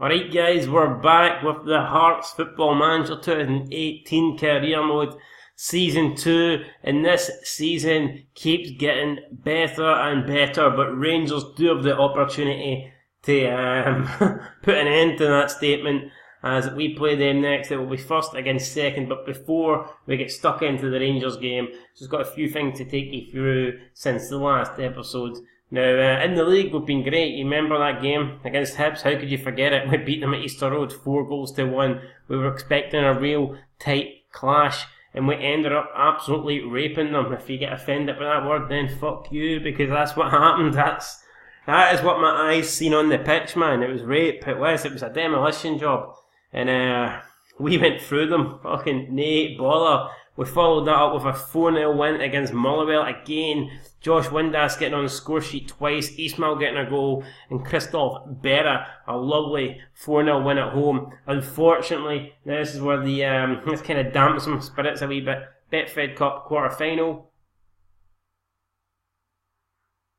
Alright guys, we're back with the Hearts Football Manager 2018 Career Mode Season 2, and this season keeps getting better and better, but Rangers do have the opportunity to put an end to that statement as we play them next. It will be first against second, but before we get stuck into the Rangers game, just got a few things to take you through since the last episode. Now, in the league, we've been great. You remember that game against Hibs? How could you forget it? We beat them at Easter Road, 4-1. We were expecting a real tight clash, and we ended up absolutely raping them. If you get offended by that word, then fuck you, because that's what happened. That is what my eyes seen on the pitch, man. It was rape. It was a demolition job. And we went through them. Fucking nay bother. We followed that up with a 4-0 win against Motherwell again. Josh Windass getting on the score sheet twice, Ismail getting a goal, and Christophe Berra a lovely 4-0 win at home. Unfortunately, this is where the this kind of damps some spirits a wee bit. Betfred Cup quarter final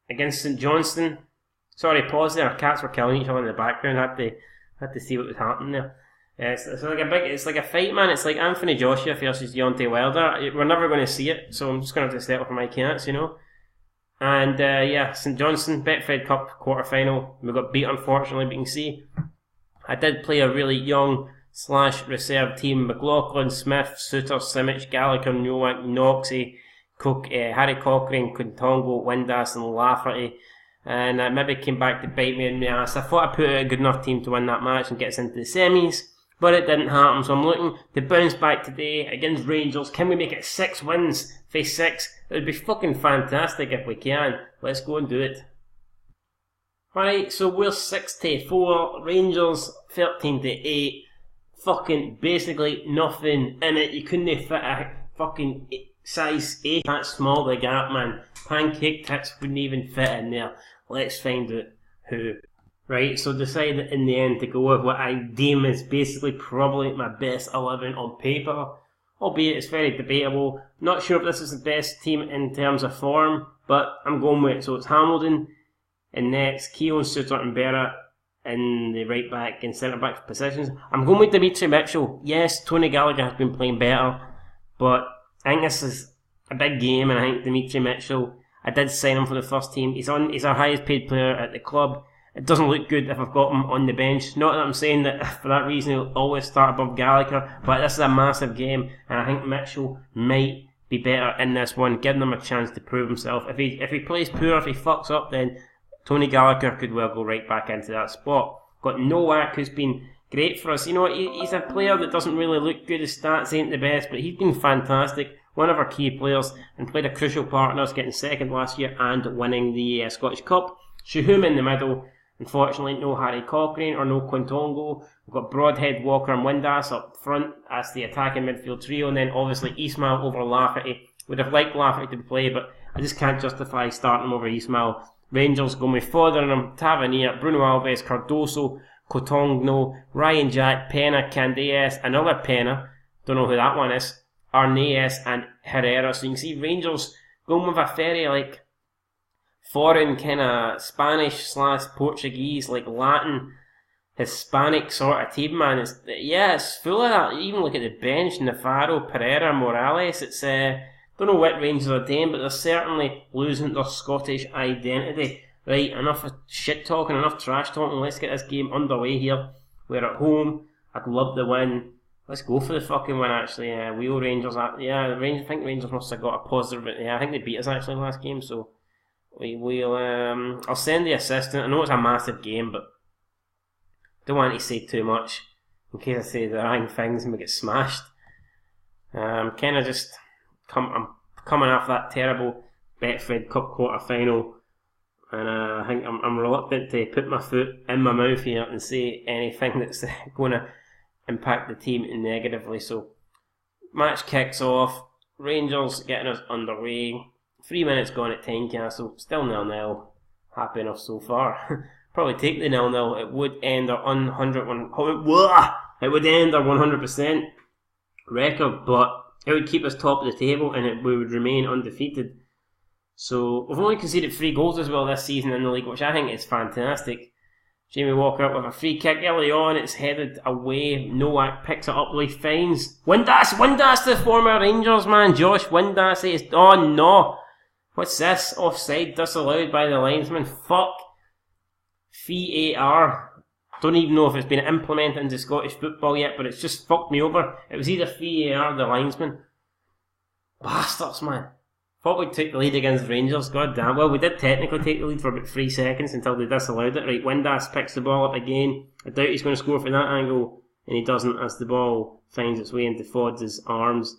against St Johnstone. Sorry, pause there. Cats were killing each other in the background. Had to see what was happening there. It's like a fight, man. It's like Anthony Joshua versus Deontay Wilder. We're never going to see it, so I'm just going to have to settle for my cats, you know. And St Johnstone, Betfred Cup quarter final. We got beat, unfortunately, but you can see I did play a really young / reserve team. McLaughlin, Smith, Suter, Simic, Gallagher, Nowak, Noxie, Cook, Harry Cochrane, Kuntongo, Windass, and Lafferty. And maybe came back to bite me in the ass. I thought I put out a good enough team to win that match and get us into the semis, but it didn't happen. So I'm looking to bounce back today against Rangers. Can we make it 6 wins? Face 6? It would be fucking fantastic if we can. Let's go and do it. Right, so we're 6-4, Rangers 13-8. Fucking basically nothing in it. You couldn't fit a fucking size 8. That's small, the gap, man. Pancake tits wouldn't even fit in there. Let's find out who. Right, so decided in the end to go with what I deem is basically probably my best 11 on paper. Albeit it's very debatable. Not sure if this is the best team in terms of form, but I'm going with it. So it's Hamilton in nets, Keown, Suter and Berra in the right back and centre back positions. I'm going with Dimitri Mitchell. Yes, Tony Gallagher has been playing better, but I think this is a big game, and I think Dimitri Mitchell, I did sign him for the first team. He's our highest paid player at the club. It doesn't look good if I've got him on the bench. Not that I'm saying that for that reason he'll always start above Gallagher, but this is a massive game, and I think Mitchell might be better in this one, giving him a chance to prove himself. If he plays poor, if he fucks up, then Tony Gallagher could well go right back into that spot. Got Nowak, who's been great for us. You know, he's a player that doesn't really look good. His stats ain't the best, but he's been fantastic. One of our key players, and played a crucial part in us getting second last year and winning the Scottish Cup. Shahum in the middle. Unfortunately, no Harry Cochrane or no Quintongo. We've got Broadhead, Walker and Windass up front as the attacking midfield trio, and then obviously Ismail over Lafferty. Would have liked Lafferty to play, but I just can't justify starting him over Ismail. Rangers going with Fotheringham, Tavernier, Bruno Alves, Cardoso, Cotogno, Ryan Jack, Pena, Candeas, another Pena, don't know who that one is, Arnaez and Herrera. So you can see Rangers going with a very foreign kind of Spanish / Portuguese, Latin, Hispanic sort of team, man. It's full of that. Even look at the bench: Navarro, Pereira, Morales. It's don't know what Rangers are doing, but they're certainly losing their Scottish identity. Right, enough of shit talking, enough trash talking. Let's get this game underway here. We're at home. I'd love the win. Let's go for the fucking win, actually. We owe Rangers. I think Rangers must have got a positive. I think they beat us actually last game, so we'll. I'll send the assistant. I know it's a massive game, but don't want to say too much in case I say the wrong things and we get smashed. I'm coming off that terrible Betfred Cup quarter final, and I think I'm reluctant to put my foot in my mouth here and say anything that's going to impact the team negatively. So match kicks off, Rangers getting us underway, 3 minutes gone at Tynecastle, still 0-0, happy enough so far. Probably take the 0-0, it would end our 100% record, but it would keep us top of the table and we would remain undefeated. So we've only conceded 3 goals as well this season in the league, which I think is fantastic. Jamie Walker with a free kick early on. It's headed away. Nowak picks it up. Lee finds Windass, the former Rangers man. Josh Windass is. Oh no! What's this? Offside disallowed by the linesman. Fuck. VAR. Don't even know if it's been implemented into Scottish football yet, but it's just fucked me over. It was either VAR or the linesman. Bastards, man. Thought we'd take the lead against Rangers. God damn. Well, we did technically take the lead for about 3 seconds until they disallowed it. Right, Windass picks the ball up again. I doubt he's going to score from that angle, and he doesn't as the ball finds its way into Fods' arms.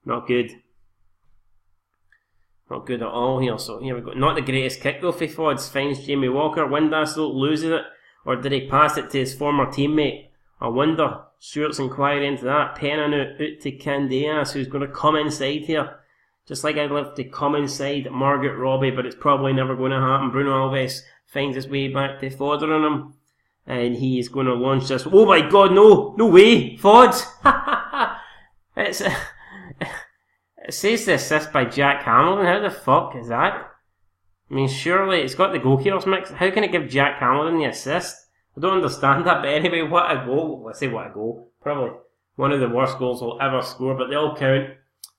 Not good. Not good at all here. So here we go. Not the greatest kick though for Fods. Finds Jamie Walker. Windass though loses it. Or did he pass it to his former teammate? I wonder. Stuart's inquiry into that. Penning out to Candeas, who's going to come inside here. Just like I'd love to come inside Margaret Robbie, but it's probably never going to happen. Bruno Alves finds his way back to Fodder on him. And he is going to launch this. Oh my god, no! No way! Fods! It says the assist by Jack Hamilton. How the fuck is that? I mean, surely it's got the goalkeepers mix. How can it give Jack Hamilton the assist? I don't understand that, but anyway, what a goal. I say what a goal. Probably one of the worst goals we'll ever score, but they all count.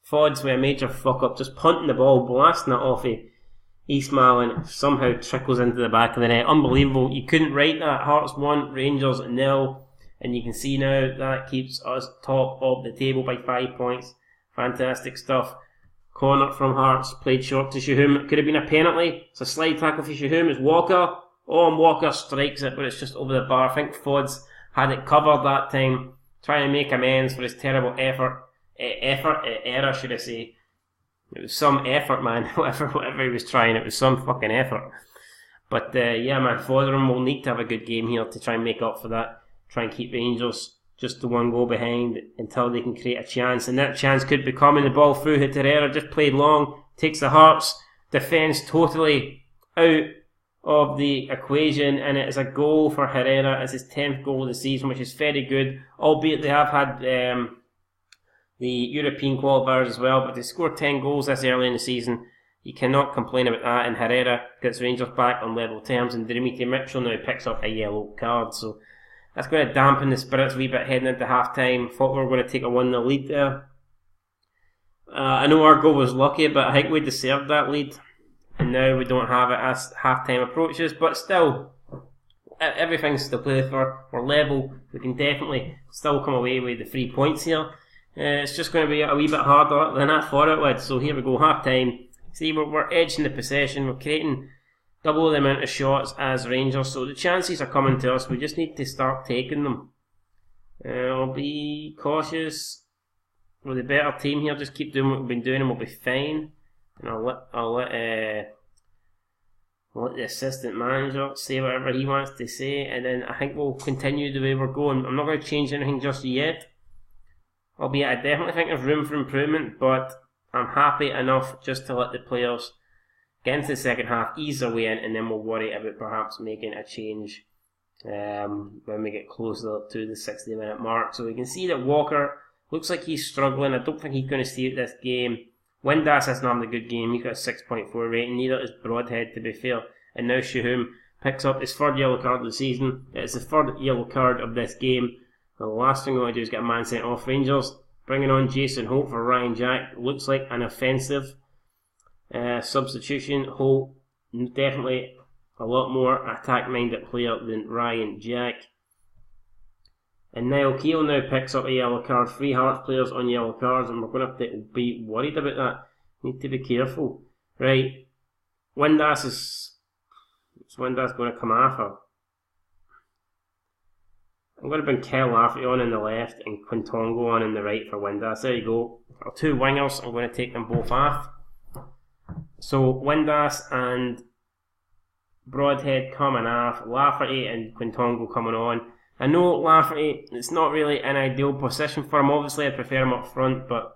Fods with a major fuck up, just punting the ball, blasting it off of Ismail, and it somehow trickles into the back of the net. Unbelievable. You couldn't write that. Hearts 1, Rangers 0, and you can see now that keeps us top of the table by 5 points. Fantastic stuff. Corner from Hearts, played short to Shahum. It could have been a penalty. It's a slide tackle for Shahum. It's Walker. Oh, and Walker strikes it, but it's just over the bar. I think Fods had it covered that time, trying to make amends for his terrible error, should I say. It was some effort, man. whatever he was trying, it was some fucking effort. But yeah, man, Foderingham will need to have a good game here to try and make up for that. Try and keep Rangers just the one goal behind until they can create a chance, and that chance could be coming. The ball through Herrera, just played long, takes the Hearts defence totally out of the equation, and it is a goal for Herrera. It's his 10th goal of the season, which is very good, albeit they have had the European qualifiers as well, but they scored 10 goals this early in the season. You cannot complain about that, and Herrera gets Rangers back on level terms, and Dimitri Mitchell now picks up a yellow card, so that's going to dampen the spirits a wee bit heading into half-time. Thought we were going to take a 1-0 lead there. I know our goal was lucky, but I think we deserved that lead, and now we don't have it as half-time approaches, but still, everything's still played for. We're level. We can definitely still come away with the 3 points here. It's just going to be a wee bit harder than I thought it would. So here we go, half-time. See, we're edging the possession. We're creating double the amount of shots as Rangers. So the chances are coming to us. We just need to start taking them. I'll be cautious. We're the better team here. Just keep doing what we've been doing and we'll be fine. And I'll let the assistant manager say whatever he wants to say. And then I think we'll continue the way we're going. I'm not going to change anything just yet. Albeit I definitely think there's room for improvement, but I'm happy enough just to let the players get into the second half, ease their way in, and then we'll worry about perhaps making a change when we get closer to the 60-minute mark. So we can see that Walker looks like he's struggling. I don't think he's going to stay out this game. Windass hasn't had a good game. He's got a 6.4 rating. Neither is Broadhead, to be fair. And now Shahum picks up his third yellow card of the season. It's the third yellow card of this game. The last thing we want to do is get a man sent off. Rangers bringing on Jason Holt for Ryan Jack. Looks like an offensive substitution. Holt definitely a lot more attack-minded player than Ryan Jack. And Niall Keele now picks up a yellow card. 3 Hearts players on yellow cards, and we're going to have to be worried about that. Need to be careful. Right, Windass is going to come after. I'm going to bring Kel Lafferty on the left and Quintongo on the right for Windass. There you go. Our 2 wingers, I'm going to take them both off. So Windass and Broadhead coming off, Lafferty and Quintongo coming on. I know Lafferty, it's not really an ideal position for him. Obviously, I'd prefer him up front, but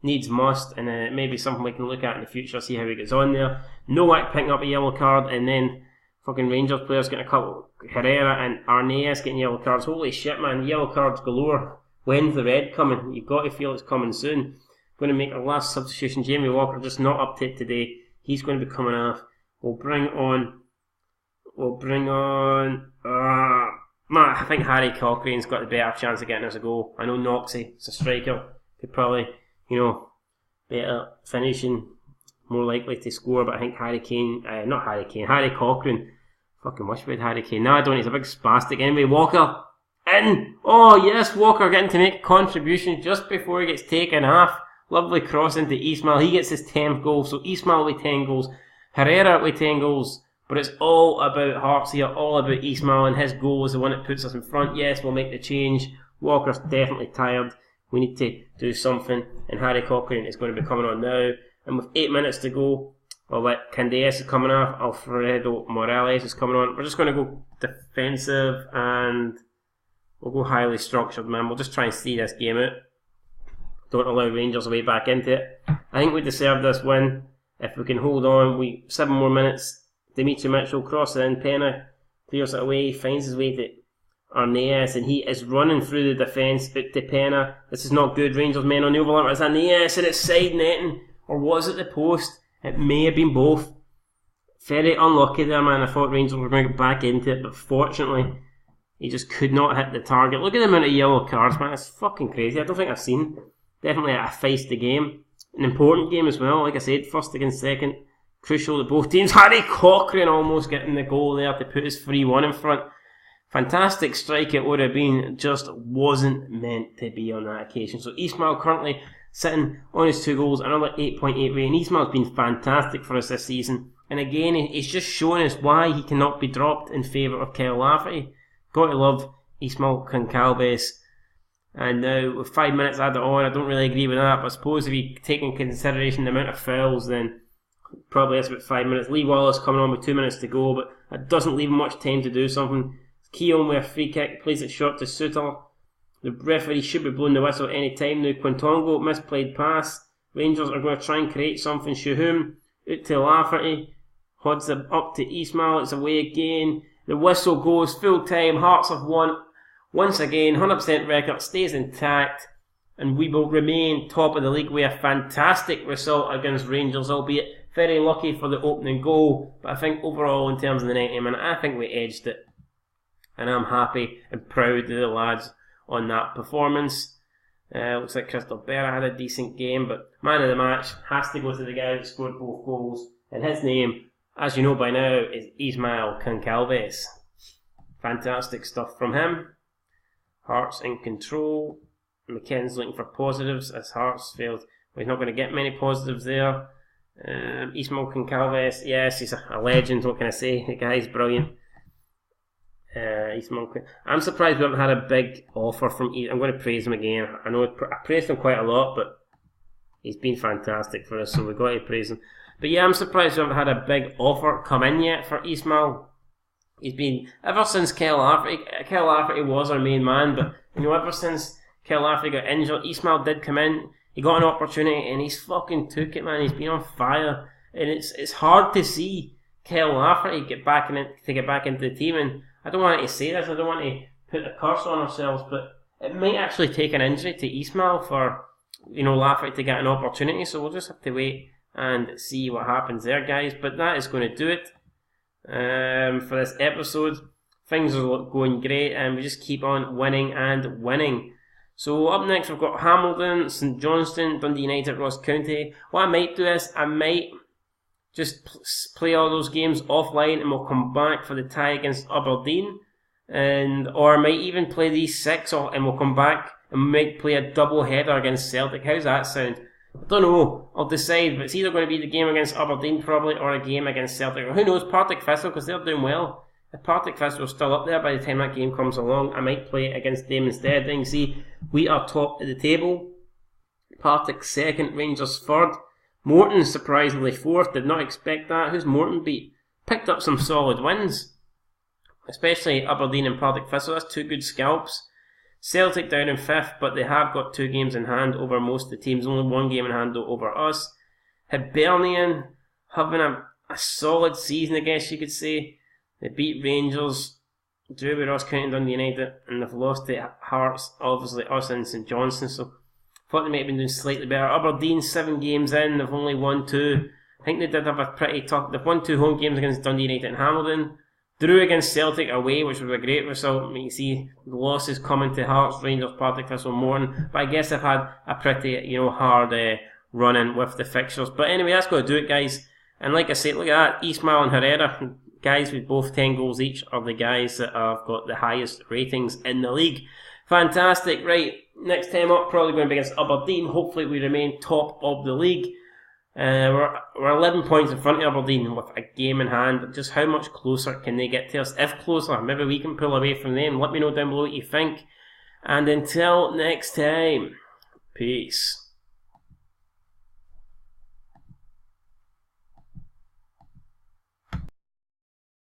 needs must, and maybe something we can look at in the future, see how he gets on there. Nowak picking up a yellow card, and then fucking Rangers players getting a couple. Herrera and Arnaez getting yellow cards. Holy shit, man, yellow cards galore. When's the red coming? You've got to feel it's coming soon. Going to make a last substitution. Jamie Walker just not up to it today. He's going to be coming off. We'll bring on I think Harry Cochrane's got the better chance of getting us a goal. I know Noxie, it's a striker, could probably, better finishing, more likely to score, but I think Harry Cochrane. Fucking wish we had Harry Kane. No, I don't, he's a big spastic. Anyway, Walker, in! Oh yes, Walker getting to make a contribution just before he gets taken off. Lovely cross into Ismail. He gets his 10th goal, so Ismail with 10 goals, Herrera with 10 goals. But it's all about Hearts here, all about Ismail, and his goal is the one that puts us in front. Yes, we'll make the change. Walker's definitely tired. We need to do something, and Harry Cochrane is going to be coming on now. And with 8 minutes to go, Candeas is coming off, Alfredo Morales is coming on. We're just going to go defensive, and we'll go highly structured, man. We'll just try and see this game out. Don't allow Rangers away back into it. I think we deserve this win. If we can hold on, 7 more minutes. Dimitri Mitchell crosses in, Pena clears it away, finds his way to Arnaez, and he is running through the defence out to Pena. This is not good. Rangers men on the overlap. It's Arnaez, and it's side netting, or was it the post? It may have been both. Very unlucky there, man. I thought Rangers were going to get back into it, but fortunately, he just could not hit the target. Look at the amount of yellow cards, man. It's fucking crazy. I don't think I've seen. Definitely a feisty game. An important game as well. Like I said, first against second. Crucial to both teams. Harry Cochrane almost getting the goal there to put us 3-1 in front. Fantastic strike it would have been, just wasn't meant to be on that occasion. So Ismail currently sitting on his 2 goals, another 8.8 rating. Ismail's been fantastic for us this season. And again, he's just showing us why he cannot be dropped in favour of Kyle Lafferty. Got to love Ismail Goncalves. And now with 5 minutes added on, I don't really agree with that, but I suppose if you take into consideration the amount of fouls, then probably it's about 5 minutes. Lee Wallace coming on with 2 minutes to go, but that doesn't leave him much time to do something. Keown with a free kick, plays it short to Suter. The referee should be blowing the whistle at any time now. Quintongo, misplayed pass. Rangers are going to try and create something. Shuhum, out to Lafferty. Hodds up to Ismail, it's away again. The whistle goes, full time. Hearts have won once again. 100% record stays intact, and we will remain top of the league with a fantastic result against Rangers, albeit very lucky for the opening goal. But I think overall, in terms of the 90 minute, I think we edged it, and I'm happy and proud of the lads on that performance. Looks like Crystal Berra had a decent game, but man of the match has to go to the guy that scored both goals, and his name, as you know by now, is Ismail Goncalves. Fantastic stuff from him. Hearts in control. McKinnon's looking for positives as Hearts failed. Well, he's not going to get many positives there. Ismail Goncalves, yes, he's a legend. What can I say? The guy's brilliant. I'm surprised we haven't had a big offer from. I'm going to praise him again. I know I praised him quite a lot, but he's been fantastic for us, so we've got to praise him. But yeah, I'm surprised we haven't had a big offer come in yet for Ismail. He's been, ever since Kyle Lafferty was our main man, but ever since Kyle Lafferty got injured, Ismail did come in. He got an opportunity and he's fucking took it, man. He's been on fire, and it's hard to see Kyle Lafferty get back into the team. And I don't want to say this, I don't want to put a curse on ourselves, but it might actually take an injury to Ismail for Lafferty to get an opportunity. So we'll just have to wait and see what happens there, guys. But that is going to do it for this episode. Things are going great, and we just keep on winning and winning. So up next we've got Hamilton, St Johnstone, Dundee United, Ross County. What I might do is I might just play all those games offline, and we'll come back for the tie against Aberdeen, or I might even play these 6 and we'll come back and we might play a double header against Celtic. How's that sound? I don't know, I'll decide, but it's either going to be the game against Aberdeen probably, or a game against Celtic, or who knows, Partick Thistle, because they're doing well. If Partick Thistle is still up there by the time that game comes along, I might play it against them instead. Then you see, we are top of the table. Partick second, Rangers third. Morton surprisingly fourth, did not expect that. Who's Morton beat? Picked up some solid wins, especially Aberdeen and Partick Thistle. That's 2 good scalps. Celtic down in 5th, but they have got 2 games in hand over most of the teams. Only 1 game in hand over us. Hibernian having a solid season, I guess you could say. They beat Rangers, drew with Ross County and Dundee United, and they've lost to Hearts, obviously us and St Johnstone, so thought they might have been doing slightly better. Aberdeen 7 games in, they've only won 2. I think they did have a pretty tough, they've won 2 home games against Dundee United and Hamilton. Drew against Celtic away, which was a great result. You see the losses coming to Hearts, Rangers, Partick Thistle, Morton. But I guess I've had a pretty, hard run-in with the fixtures. But anyway, that's going to do it, guys. And like I said, look at that. Ismail and Herrera, guys with both 10 goals each, are the guys that have got the highest ratings in the league. Fantastic. Right, next time up, probably going to be against Aberdeen. Hopefully we remain top of the league. We're 11 points in front of Aberdeen with a game in hand. But just how much closer can they get to us? If closer, maybe we can pull away from them. Let me know down below what you think. And until next time, peace.